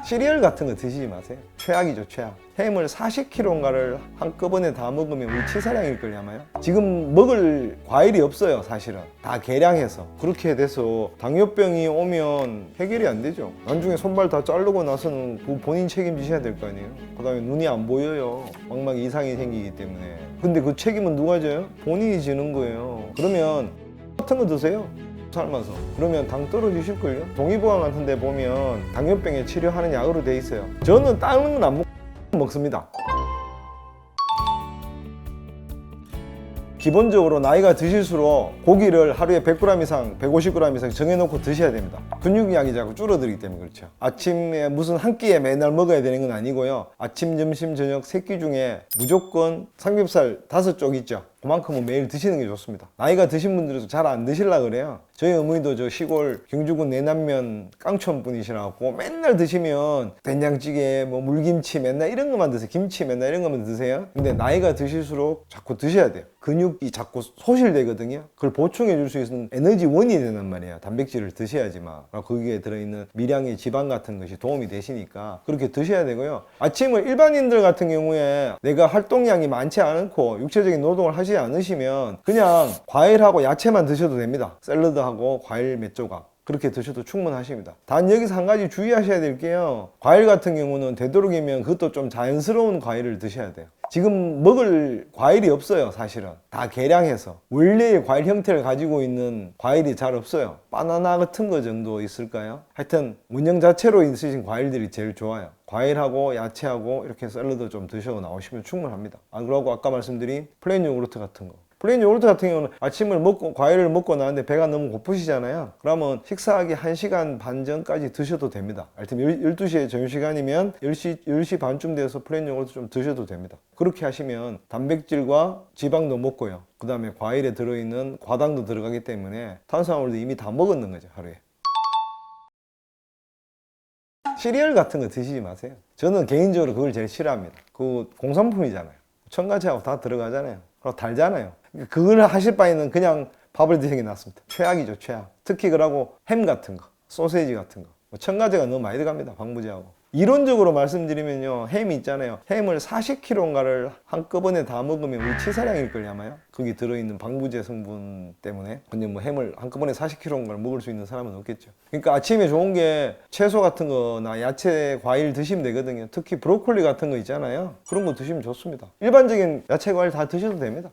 시리얼 같은 거 드시지 마세요. 최악이죠, 최악. 햄을 40kg인가를 한꺼번에 다 먹으면 우리 치사량일걸요 아마요. 지금 먹을 과일이 없어요, 사실은. 다 계량해서. 그렇게 돼서 당뇨병이 오면 해결이 안 되죠. 나중에 손발 다 자르고 나서는 그 본인 책임지셔야 될 거 아니에요. 그 다음에 눈이 안 보여요. 망막 이상이 생기기 때문에. 근데 그 책임은 누가 져요? 본인이 지는 거예요. 그러면 같은 거 드세요. 삶아서. 그러면 당 떨어지실걸요? 동의보감 같은 데 보면 당뇨병에 치료하는 약으로 돼 있어요. 저는 다른 건 안 먹습니다. 기본적으로 나이가 드실수록 고기를 하루에 100g 이상, 150g 이상 정해놓고 드셔야 됩니다. 근육량이 자꾸 줄어들기 때문에 그렇죠. 아침에 무슨 한 끼에 맨날 먹어야 되는 건 아니고요. 아침, 점심, 저녁 3끼 중에 무조건 삼겹살 5쪽 있죠. 그만큼은 매일 드시는 게 좋습니다. 나이가 드신 분들은 잘 안 드시려고 그래요. 저희 어머니도 저 시골 경주군 내남면 깡촌 분이시라고 맨날 드시면 된장찌개, 뭐 물김치 맨날 이런 것만 드세요. 김치 맨날 이런 것만 드세요. 근데 나이가 드실수록 자꾸 드셔야 돼요. 근육이 자꾸 소실되거든요. 그걸 보충해 줄 수 있는 에너지원이 되는 말이에요. 단백질을 드셔야지만. 거기에 들어있는 미량의 지방 같은 것이 도움이 되시니까 그렇게 드셔야 되고요. 아침을 일반인들 같은 경우에 내가 활동량이 많지 않고 육체적인 노동을 하시지 않으시면 그냥 과일하고 야채만 드셔도 됩니다. 샐러드하고 과일 몇 조각 그렇게 드셔도 충분하십니다. 단 여기서 한 가지 주의하셔야 될 게요. 과일 같은 경우는 되도록이면 그것도 좀 자연스러운 과일을 드셔야 돼요. 지금 먹을 과일이 없어요, 사실은. 다 계량해서. 원래의 과일 형태를 가지고 있는 과일이 잘 없어요. 바나나 같은 거 정도 있을까요? 하여튼 원형 자체로 있으신 과일들이 제일 좋아요. 과일하고 야채하고 이렇게 샐러드 좀 드셔 나오시면 충분합니다. 안 그러고 아까 말씀드린 플레인 요구르트 같은 거. 플레인 요구르트 같은 경우는 아침을 먹고 과일을 먹고 나는데 배가 너무 고프시잖아요. 그러면 식사하기 1시간 반 전까지 드셔도 됩니다. 하여튼 12시에 점심시간이면 10시 반쯤 돼서 플레인 요구르트 좀 드셔도 됩니다. 그렇게 하시면 단백질과 지방도 먹고요. 그 다음에 과일에 들어있는 과당도 들어가기 때문에 탄수화물도 이미 다 먹었는 거죠, 하루에. 시리얼 같은 거 드시지 마세요. 저는 개인적으로 그걸 제일 싫어합니다. 그 공산품이잖아요. 첨가제하고 다 들어가잖아요. 그리고 달잖아요. 그걸 하실 바에는 그냥 밥을 드시는 게 낫습니다. 최악이죠, 최악. 특히 그러고 햄 같은 거, 소세지 같은 거. 첨가제가 너무 많이 들어갑니다, 방부제하고. 이론적으로 말씀드리면요, 햄이 있잖아요. 햄을 40kg인가를 한꺼번에 다 먹으면 우리 치사량일걸요 아마요. 거기 들어있는 방부제 성분 때문에. 근데 뭐 햄을 한꺼번에 40kg인가를 먹을 수 있는 사람은 없겠죠. 그러니까 아침에 좋은 게 채소 같은 거나 야채, 과일 드시면 되거든요. 특히 브로콜리 같은 거 있잖아요. 그런 거 드시면 좋습니다. 일반적인 야채, 과일 다 드셔도 됩니다.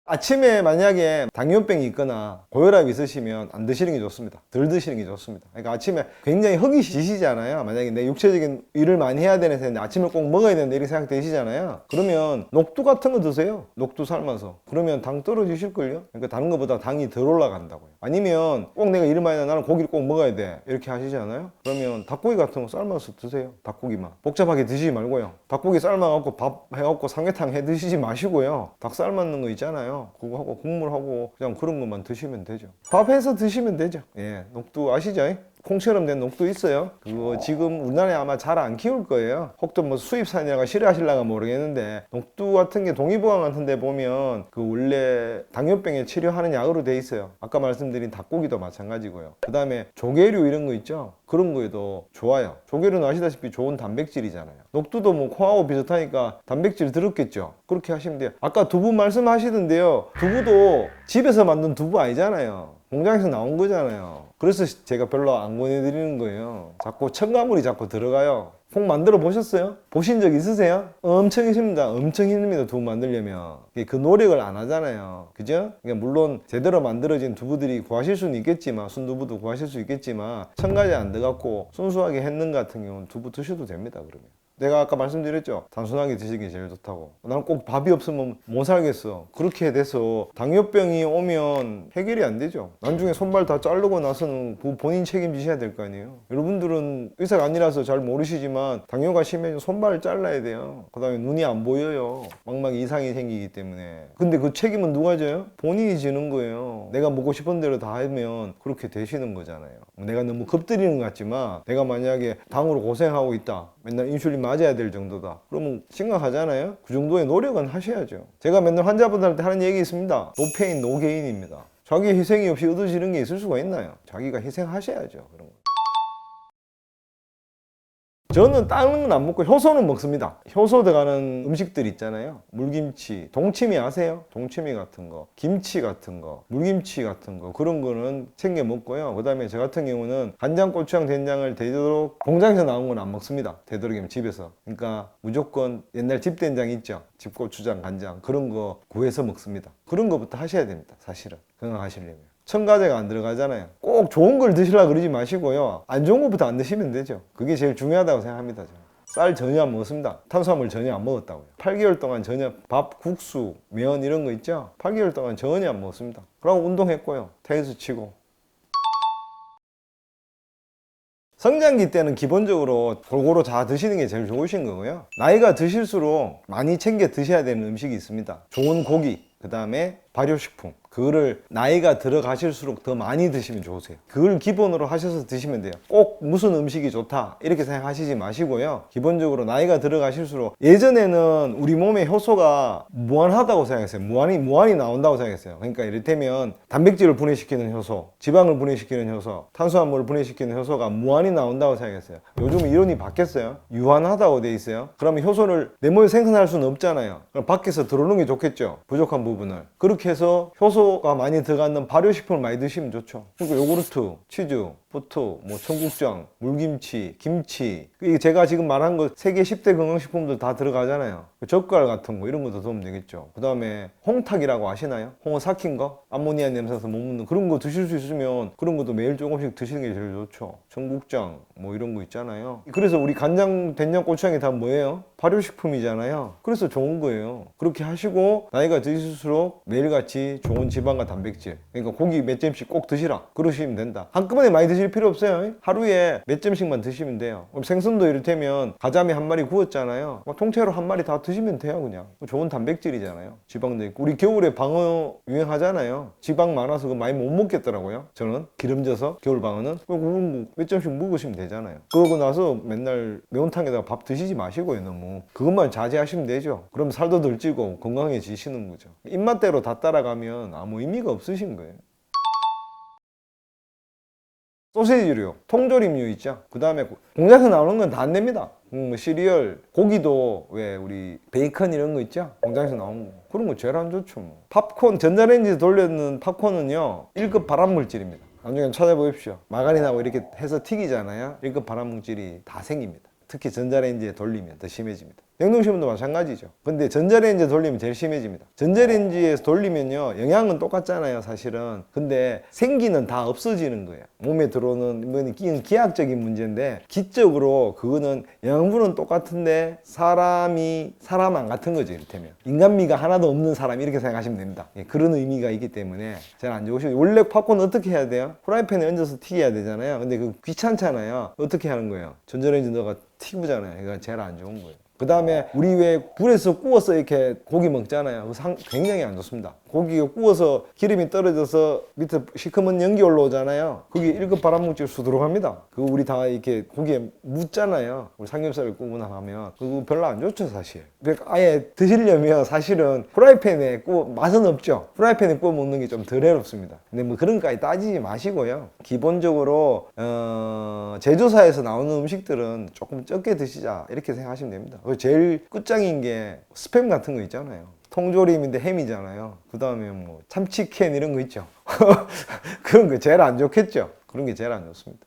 아침에 만약에 당뇨병이 있거나 고혈압이 있으시면 안 드시는 게 좋습니다. 덜 드시는 게 좋습니다. 그러니까 아침에 굉장히 허기지시잖아요. 만약에 내 육체적인 일을 많이 해야 되는데 아침을 꼭 먹어야 되는데 이렇게 생각되시잖아요. 그러면 녹두 같은 거 드세요. 녹두 삶아서. 그러면 당 떨어지실걸요? 그러니까 다른 것보다 당이 덜 올라간다고요. 아니면 꼭 내가 일을 많이 해 나는 고기를 꼭 먹어야 돼 이렇게 하시잖아요. 그러면 닭고기 같은 거 삶아서 드세요. 닭고기만. 복잡하게 드시지 말고요. 닭고기 삶아갖고 밥 해갖고 삼계탕 해 드시지 마시고요. 닭 삶았는 거 있잖아요. 그거 하고 국물하고 그냥 그런 것만 드시면 되죠. 밥 해서 드시면 되죠. 예, 녹두 아시죠? 콩처럼 된 녹두 있어요. 그거 지금 우리나라에 아마 잘 안 키울 거예요. 혹도 뭐 수입산이라가 싫어하실라가 모르겠는데 녹두 같은 게 동의보감 같은 데 보면 그 원래 당뇨병에 치료하는 약으로 돼 있어요. 아까 말씀드린 닭고기도 마찬가지고요. 그 다음에 조개류 이런 거 있죠. 그런 거에도 좋아요. 조개류는 아시다시피 좋은 단백질이잖아요. 녹두도 뭐 콩하고 비슷하니까 단백질 들었겠죠. 그렇게 하시면 돼요. 아까 두부 말씀하시던데요. 두부도 집에서 만든 두부 아니잖아요. 공장에서 나온 거잖아요. 그래서 제가 별로 안 권해드리는 거예요. 자꾸 첨가물이 자꾸 들어가요. 콩 만들어 보셨어요? 보신 적 있으세요? 엄청 힘듭니다. 엄청 힘듭니다. 두부 만들려면. 그 노력을 안 하잖아요. 그죠? 그러니까 물론 제대로 만들어진 두부들이 구하실 수는 있겠지만, 순두부도 구하실 수 있겠지만 첨가제 안 들어갔고 순수하게 했는 같은 경우는 두부 드셔도 됩니다. 그러면. 내가 아까 말씀드렸죠. 단순하게 드시는 게 제일 좋다고. 나는 꼭 밥이 없으면 못 살겠어. 그렇게 돼서 당뇨병이 오면 해결이 안 되죠. 나중에 손발 다 자르고 나서는 본인 책임지셔야 될 거 아니에요. 여러분들은 의사가 아니라서 잘 모르시지만 당뇨가 심해지면 손발을 잘라야 돼요. 그 다음에 눈이 안 보여요. 망막 이상이 생기기 때문에. 근데 그 책임은 누가 져요? 본인이 지는 거예요. 내가 먹고 싶은 대로 다 하면 그렇게 되시는 거잖아요. 내가 너무 겁들이는 것 같지만 내가 만약에 당으로 고생하고 있다. 맨날 인슐린 맞아야 될 정도다. 그러면 심각하잖아요. 그 정도의 노력은 하셔야죠. 제가 맨날 환자분들한테 하는 얘기 있습니다. 노 페인 노 게인입니다. 자기 희생이 없이 얻어지는 게 있을 수가 있나요? 자기가 희생하셔야죠. 그런 거. 저는 다른 건 안 먹고 효소는 먹습니다. 효소 들어가는 음식들 있잖아요. 물김치, 동치미 아세요? 동치미 같은 거, 김치 같은 거, 물김치 같은 거, 그런 거는 챙겨 먹고요. 그 다음에 저 같은 경우는 간장, 고추장, 된장을 되도록 공장에서 나온 건 안 먹습니다. 되도록이면 집에서. 그러니까 무조건 옛날 집 된장 있죠. 집 고추장, 간장 그런 거 구해서 먹습니다. 그런 거부터 하셔야 됩니다. 사실은 건강하시려면. 첨가제가 안 들어가잖아요. 꼭 좋은 걸 드시려고 그러지 마시고요. 안 좋은 것부터 안 드시면 되죠. 그게 제일 중요하다고 생각합니다. 저는. 쌀 전혀 안 먹었습니다. 탄수화물 전혀 안 먹었다고요. 8개월 동안 전혀 밥, 국수, 면 이런 거 있죠? 8개월 동안 전혀 안 먹었습니다. 그러고 운동했고요. 테니스 치고. 성장기 때는 기본적으로 골고루 다 드시는 게 제일 좋으신 거고요. 나이가 드실수록 많이 챙겨 드셔야 되는 음식이 있습니다. 좋은 고기, 그 다음에 발효식품, 그거를 나이가 들어가실수록 더 많이 드시면 좋으세요. 그걸 기본으로 하셔서 드시면 돼요. 꼭 무슨 음식이 좋다 이렇게 생각하시지 마시고요. 기본적으로 나이가 들어가실수록, 예전에는 우리 몸의 효소가 무한하다고 생각했어요. 무한이 나온다고 생각했어요. 그러니까 이를테면 단백질을 분해시키는 효소, 지방을 분해시키는 효소, 탄수화물을 분해시키는 효소가 무한히 나온다고 생각했어요. 요즘은 이론이 바뀌었어요. 유한하다고 돼 있어요. 그러면 효소를 내 몸에 생산할 수는 없잖아요. 그럼 밖에서 들어오는 게 좋겠죠. 부족한 부분을. 그렇게 해서 효소가 많이 들어가는 발효식품을 많이 드시면 좋죠. 그리고 요구르트, 치즈, 버터, 뭐 청국장, 물김치, 김치, 이게 제가 지금 말한 거 세계 10대 건강식품들 다 들어가잖아요. 젓갈 같은 거 이런 것도 도움 되겠죠. 그 다음에 홍탁이라고 아시나요? 홍어 삭힌 거? 암모니아 냄새나서 못 먹는 그런 거 드실 수 있으면 그런 것도 매일 조금씩 드시는 게 제일 좋죠. 청국장 뭐 이런 거 있잖아요. 그래서 우리 간장, 된장, 고추장이 다 뭐예요? 발효식품이잖아요. 그래서 좋은 거예요. 그렇게 하시고 나이가 드실수록 매일같이 좋은 지방과 단백질, 그러니까 고기 몇 점씩 꼭 드시라 그러시면 된다. 한꺼번에 많이 드실 필요 없어요. 하루에 몇 점씩만 드시면 돼요. 그럼 생선도 이를테면 가자미 한 마리 구웠잖아요. 통째로 한 마리 다 드시면 돼요. 그냥 좋은 단백질이잖아요. 지방도 있고. 우리 겨울에 방어 유행하잖아요. 지방 많아서 그거 많이 못 먹겠더라고요. 저는 기름져서 겨울 방어는 몇 점씩 먹으시면 되잖아요. 그러고 나서 맨날 매운탕에다가 밥 드시지 마시고요. 너무 그것만 자제하시면 되죠. 그럼 살도 덜 찌고 건강해지시는 거죠. 입맛대로 다 따라가면 아무 의미가 없으신 거예요. 소세지류, 통조림류 있죠. 그 다음에 공장에서 나오는 건 다 안 됩니다. 시리얼, 고기도 왜 우리 베이컨 이런 거 있죠. 공장에서 나온 거 그런 거 제일 안 좋죠. 뭐. 팝콘, 전자레인지에 돌려놓는 팝콘은요 1급 발암물질입니다. 나중에 찾아보십시오. 마가린하고 이렇게 해서 튀기잖아요. 1급 발암물질이 다 생깁니다. 특히 전자레인지에 돌리면 더 심해집니다. 냉동식품도 마찬가지죠. 근데 전자레인지에 돌리면 제일 심해집니다. 전자레인지에서 돌리면요 영양은 똑같잖아요 사실은. 근데 생기는 다 없어지는 거예요. 몸에 들어오는 기하학적인 문제인데 기적으로 그거는 영양분은 똑같은데 사람이 사람 안 같은 거죠. 이를테면 인간미가 하나도 없는 사람 이렇게 생각하시면 됩니다. 그런 의미가 있기 때문에 잘 안 좋으시고, 원래 팝콘 어떻게 해야 돼요? 프라이팬에 얹어서 튀겨야 되잖아요. 근데 그 귀찮잖아요. 어떻게 하는 거예요? 전자레인지 넣어가 튀기잖아요. 이거 제일 안 좋은 거예요. 그 다음에 우리 왜 불에서 구워서 이렇게 고기 먹잖아요. 굉장히 안 좋습니다. 고기가 구워서 기름이 떨어져서 밑에 시커먼 연기 올라오잖아요. 그게 1급 발암물질 수두룩합니다. 그거 우리 다 이렇게 고기에 묻잖아요. 우리 삼겹살을 구우나 하면 그거 별로 안 좋죠 사실. 그러니까 아예 드시려면 사실은 프라이팬에 맛은 없죠. 프라이팬에 구워 먹는 게 좀 덜 해롭습니다. 근데 뭐 그런 것까지 따지지 마시고요. 기본적으로 제조사에서 나오는 음식들은 조금 적게 드시자 이렇게 생각하시면 됩니다. 제일 끝장인 게 스팸 같은 거 있잖아요. 통조림인데 햄이잖아요. 그 다음에 뭐 참치캔 이런 거 있죠. 그런 거 제일 안 좋겠죠. 그런 게 제일 안 좋습니다.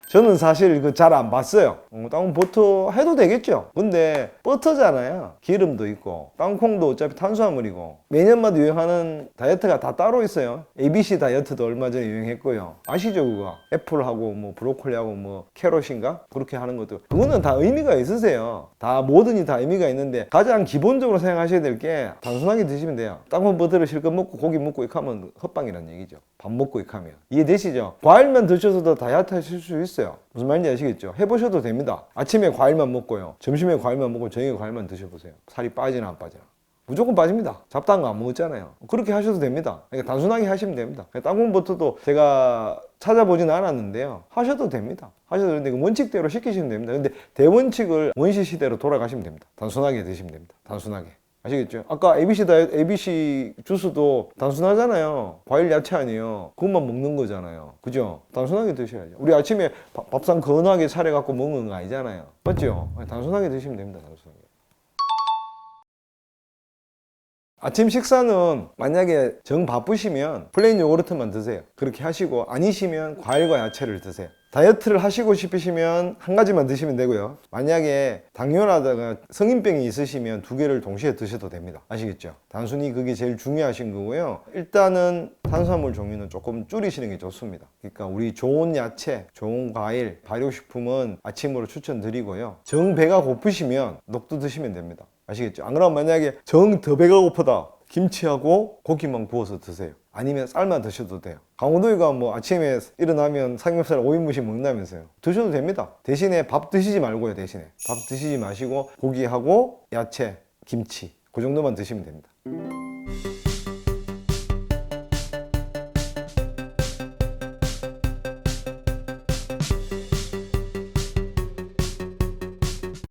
저는 사실 그 잘 안 봤어요. 땅콩 버터 해도 되겠죠. 근데 버터잖아요. 기름도 있고 땅콩도 어차피 탄수화물이고 매년마다 유행하는 다이어트가 다 따로 있어요. ABC 다이어트도 얼마 전에 유행했고요. 아시죠 그거? 애플하고 뭐 브로콜리하고 뭐 캐럿인가? 그렇게 하는 것도 그거는 다 의미가 있으세요. 다 뭐든지 다 의미가 있는데 가장 기본적으로 생각하셔야 될 게 단순하게 드시면 돼요. 땅콩 버터를 실컷 먹고 고기 먹고 이렇게 하면 헛방이라는 얘기죠. 밥 먹고 이렇게 하면. 이해되시죠? 과일만 드셔서도 다이어트 하실 수 있어요. 무슨 말인지 아시겠죠? 해보셔도 됩니다. 아침에 과일만 먹고요. 점심에 과일만 먹고 저녁에 과일만 드셔보세요. 살이 빠지나 안 빠지나. 무조건 빠집니다. 잡다한 거 안 먹었잖아요. 그렇게 하셔도 됩니다. 그러니까 단순하게 하시면 됩니다. 땅콩버터도 제가 찾아보진 않았는데요. 하셔도 됩니다. 하셔도 되는데 그 원칙대로 시키시면 됩니다. 근데 대원칙을 원시 시대로 돌아가시면 됩니다. 단순하게 드시면 됩니다. 단순하게. 아시겠죠? 아까 ABC 다이어트, ABC 주스도 단순하잖아요. 과일 야채 아니에요. 그것만 먹는 거잖아요. 그죠? 단순하게 드셔야죠. 우리 아침에 밥상 건하게 차려갖고 먹는 거 아니잖아요. 맞죠? 단순하게 드시면 됩니다. 단순하게. 아침 식사는 만약에 정 바쁘시면 플레인 요구르트만 드세요. 그렇게 하시고 아니시면 과일과 야채를 드세요. 다이어트를 하시고 싶으시면 한 가지만 드시면 되고요. 만약에 당뇨라다가 성인병이 있으시면 두 개를 동시에 드셔도 됩니다. 아시겠죠? 단순히 그게 제일 중요하신 거고요. 일단은 탄수화물 종류는 조금 줄이시는 게 좋습니다. 그러니까 우리 좋은 야채, 좋은 과일, 발효식품은 아침으로 추천드리고요. 정 배가 고프시면 녹두 드시면 됩니다. 아시겠죠? 안 그러면 만약에 정 더 배가 고프다. 김치하고 고기만 구워서 드세요. 아니면 쌀만 드셔도 돼요. 강호동이가 뭐 아침에 일어나면 삼겹살 5인분씩 먹는다면서요. 드셔도 됩니다. 대신에 밥 드시지 말고요. 대신에 밥 드시지 마시고 고기하고 야채, 김치 그 정도만 드시면 됩니다.